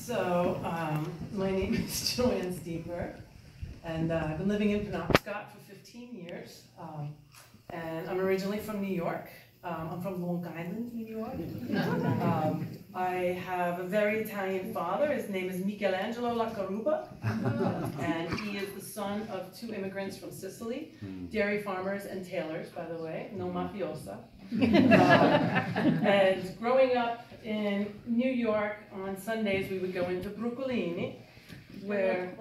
My name is Joanne Steenberg, and I've been living in Penobscot for 15 years. And I'm originally from New York. I'm from Long Island, New York. I have a very Italian father. His name is Michelangelo Lacaruba, and he is the son of 2 immigrants from Sicily, dairy farmers and tailors, by the way, no mafiosa. And growing up in New York, on Sundays we would go into Brooklyn, where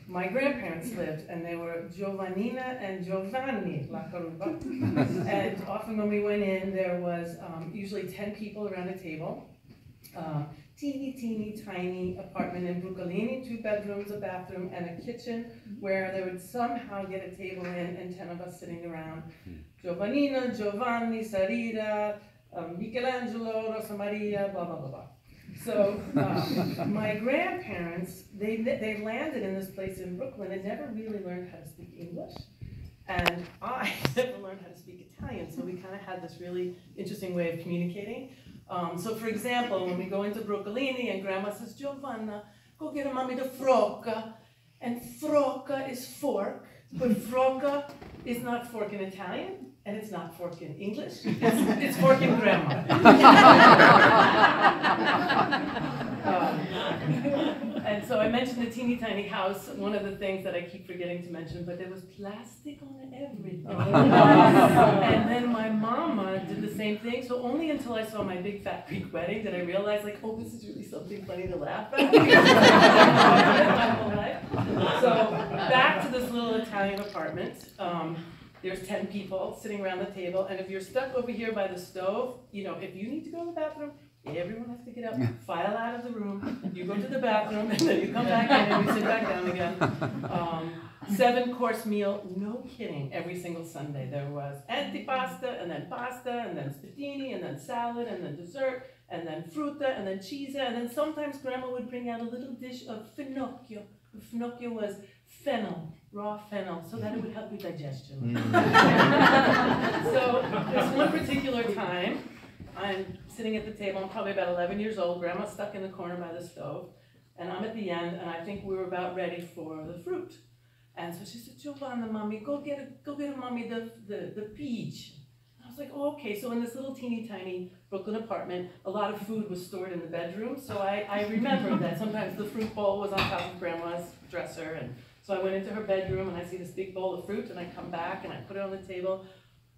my grandparents lived, and they were Giovannina and Giovanni Lacaruba. And often when we went in, there was usually 10 people around a table. Teeny tiny apartment in Brooklyn, 2 bedrooms, a bathroom, and a kitchen, where they would somehow get a table in and 10 of us sitting around. Giovannina, Giovanni, Sarita, Michelangelo, Rosa Maria, blah, blah, blah, blah. So my grandparents, they landed in this place in Brooklyn and never really learned how to speak English. And I never learned how to speak Italian, so we kind of had this really interesting way of communicating. So for example, when we go into Brooklyn and Grandma says, Giovanna, go get a mommy the frocca. And frocca is fork, but frocca is not fork in Italian, and it's not fork in English. It's fork in Grandma. And so I mentioned the teeny tiny house. One of the things that I keep forgetting to mention, but there was plastic on everything. And then my mama did the same thing. So only until I saw my big fat Greek wedding did I realize, like, oh, this is really something funny to laugh at. My whole life. So back to this little Italian apartment. There's 10 people sitting around the table, and if you're stuck over here by the stove, you know, if you need to go to the bathroom, everyone has to get up, file out of the room, you go to the bathroom, and then you come back in and you sit back down again. 7-course meal, no kidding, every single Sunday. There was antipasta, and then spaghetti, and then salad, and then dessert, and then frutta, and then cheese, and then sometimes Grandma would bring out a little dish of finocchio. Finocchio was fennel, raw fennel, so that it would help your digestion. So this one particular time, I'm sitting at the table, I'm probably about 11 years old, Grandma's stuck in the corner by the stove, and I'm at the end, and I think we were about ready for the fruit. And so she said, Giovanna, mommy, go get a mommy the peach. And I was like, oh, okay. So in this little teeny tiny Brooklyn apartment, a lot of food was stored in the bedroom, so I remembered that sometimes the fruit bowl was on top of Grandma's dresser, and so I went into her bedroom, and I see this big bowl of fruit, and I come back, and I put it on the table.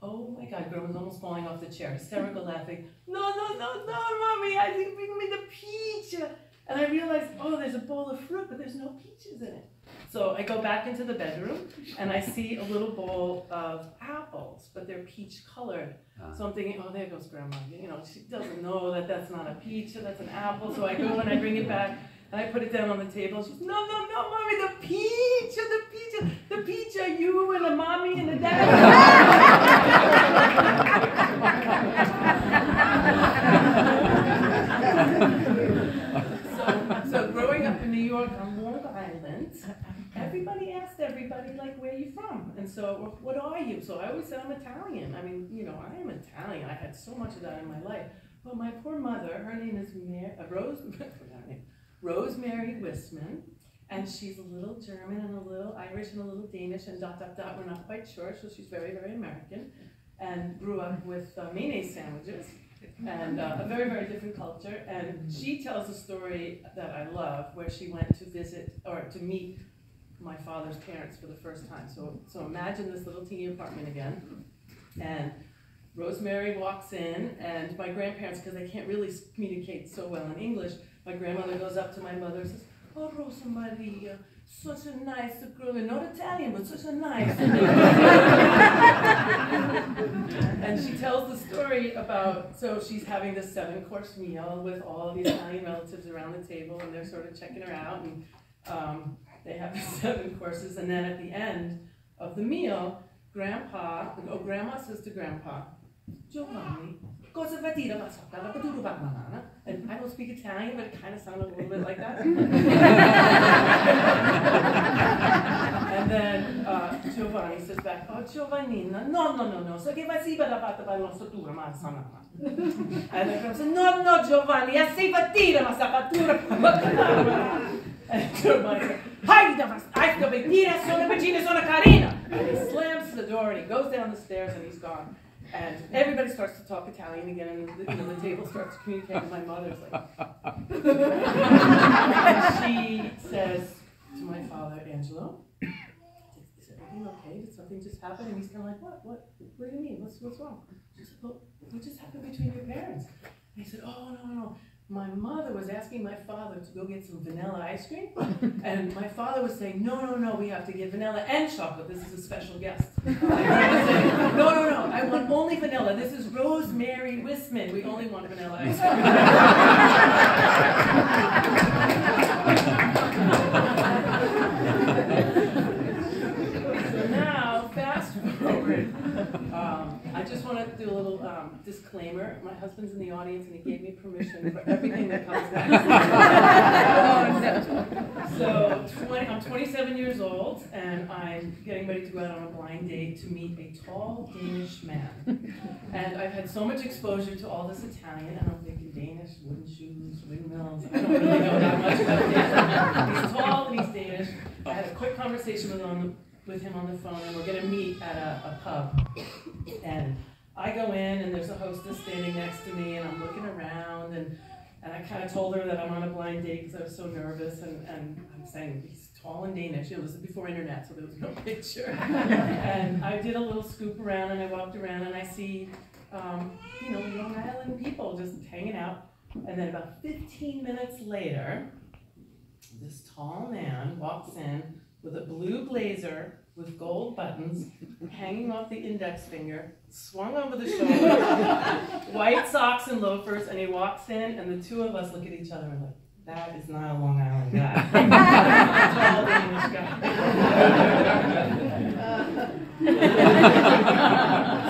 Oh my God, Grandma's almost falling off the chair, hysterical laughing. No, mommy, I didn't bring me the peach. And I realized, oh, there's a bowl of fruit, but there's no peaches in it. So I go back into the bedroom, and I see a little bowl of apples, but they're peach colored. So I'm thinking, oh, there goes Grandma. You know, she doesn't know that that's not a peach, that's an apple. So I go and I bring it back, and I put it down on the table. She says, no, mommy, the peach are you and the mommy and the dad. So growing up in New York on Long Island, everybody asked everybody, like, where are you from? And so, what are you? So I always said, I'm Italian. I mean, you know, I am Italian. I had so much of that in my life. But my poor mother, her name is Rosemary Wisman, and she's a little German and a little Irish and a little Danish and ... We're not quite sure, so she's very, very American, and grew up with mayonnaise sandwiches and a very, very different culture. And she tells a story that I love, where she went to visit or to meet my father's parents for the first time. So imagine this little teeny apartment again, and Rosemary walks in, and my grandparents, because they can't really communicate so well in English, my grandmother goes up to my mother and says, oh, Rosa Maria, such a nice girl, not Italian, but such a nice And she tells the story about, so she's having this 7-course meal with all the Italian relatives around the table, and they're sort of checking her out, and they have the 7 courses, and then at the end of the meal, Grandma says to Grandpa, Giovanni, go cosa fatira masaka la paturu banana. And I don't speak Italian, but it kind of sounded a little bit like that. And then Giovanni says back, oh Giovannina, no, so che vai si per la fatta per la nostra tura, ma sana. And the girl said, no, Giovanni, a si fatira ma sa fattura. And Giovanni said, hai da vetire, sono vicine, sono carina. And he slams the door and he goes down the stairs and he's gone. And everybody starts to talk Italian again, and the table starts to communicate. And my mother's like, and she says to my father, Angelo, is everything okay? Did something just happen? And he's kind of like, what do you mean? What's wrong? She said, well, what just happened between your parents? And he said, oh, no. My mother was asking my father to go get some vanilla ice cream, and my father was saying, no, we have to get vanilla and chocolate. This is a special guest. And I was saying, no, I want only vanilla. This is Rosemary Wisman. We only want vanilla ice cream. So now, fast forward. I just want to do a little disclaimer. My husband's in the audience and he gave me permission for everything that comes next. So I'm 27 years old and I'm getting ready to go out on a blind date to meet a tall Danish man. And I've had so much exposure to all this Italian, and I'm thinking Danish, wooden shoes, windmills. I don't really know that much about Danish. He's tall and he's Danish. I had a quick conversation with him on the phone, and we're going to meet at a pub. And I go in, and there's a hostess standing next to me, and I'm looking around, and I kind of told her that I'm on a blind date because I was so nervous, and I'm saying he's tall and Danish. This was before internet, so there was no picture. And I did a little scoop around, and I walked around, and I see, Long Island people just hanging out. And then about 15 minutes later, this tall man walks in with a blue blazer with gold buttons hanging off the index finger, swung over the shoulder, white socks and loafers, and he walks in, and the two of us look at each other and we're like, that is not a Long Island guy. Tall Danish guy.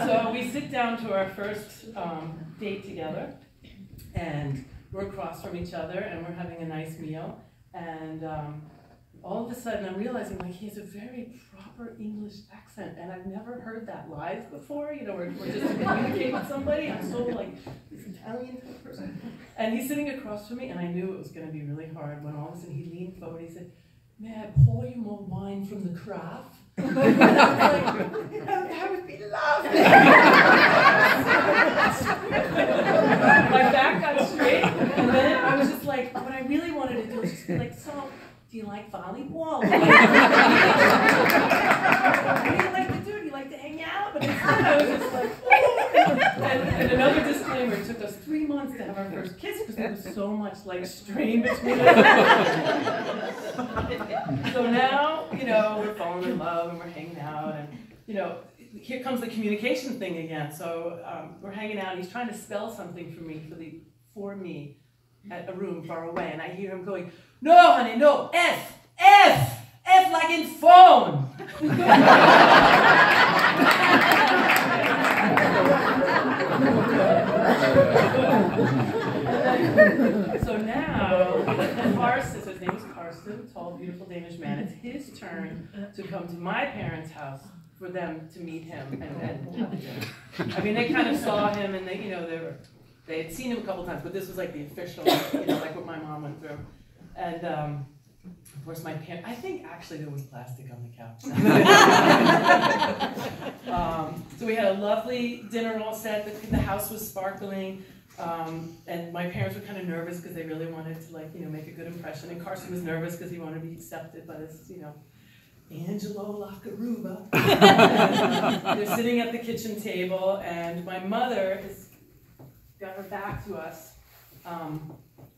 So we sit down to our first date together, and we're across from each other, and we're having a nice meal, and all of a sudden I'm realizing like he has a very proper English accent, and I've never heard that live before. We're just to communicate with somebody. I'm so like this Italian type person. And he's sitting across from me, and I knew it was going to be really hard when all of a sudden he leaned forward. He said, "May I pour you more wine from the carafe?" And I was like, that would be lovely. My back got straight, and then I was just like, what I really wanted to do was just be like, so, do you like volleyball? What do you like to do? Do you like to hang out? But instead I was just like, and another disclaimer, it took us 3 months to have our first kiss because there was so much like strain between us. So now, we're falling in love and we're hanging out, and here comes the communication thing again. So we're hanging out, and he's trying to spell something for me at a room far away, and I hear him going, "No, honey, no, F like in phone." So now, Carson, so his name is Carson, tall, beautiful Danish man. It's his turn to come to my parents' house for them to meet him and have dinner. I mean, they kind of saw him, and they had seen him a couple times, but this was like the official, like what my mom went through. And of course, my parents, I think actually there was plastic on the couch. So we had a lovely dinner all set. The house was sparkling. And my parents were kind of nervous because they really wanted to make a good impression. And Carson was nervous because he wanted to be accepted by this, Angelo Laccaruba. They're sitting at the kitchen table, and my mother has got her back to us.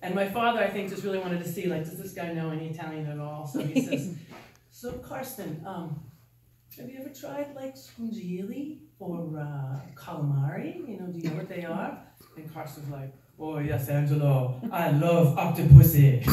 And my father, I think, just really wanted to see, does this guy know any Italian at all? So he says, "So Carsten, have you ever tried scungili or calamari? Do you know what they are?" And Carsten's like, "Oh yes, Angelo, I love octopussy."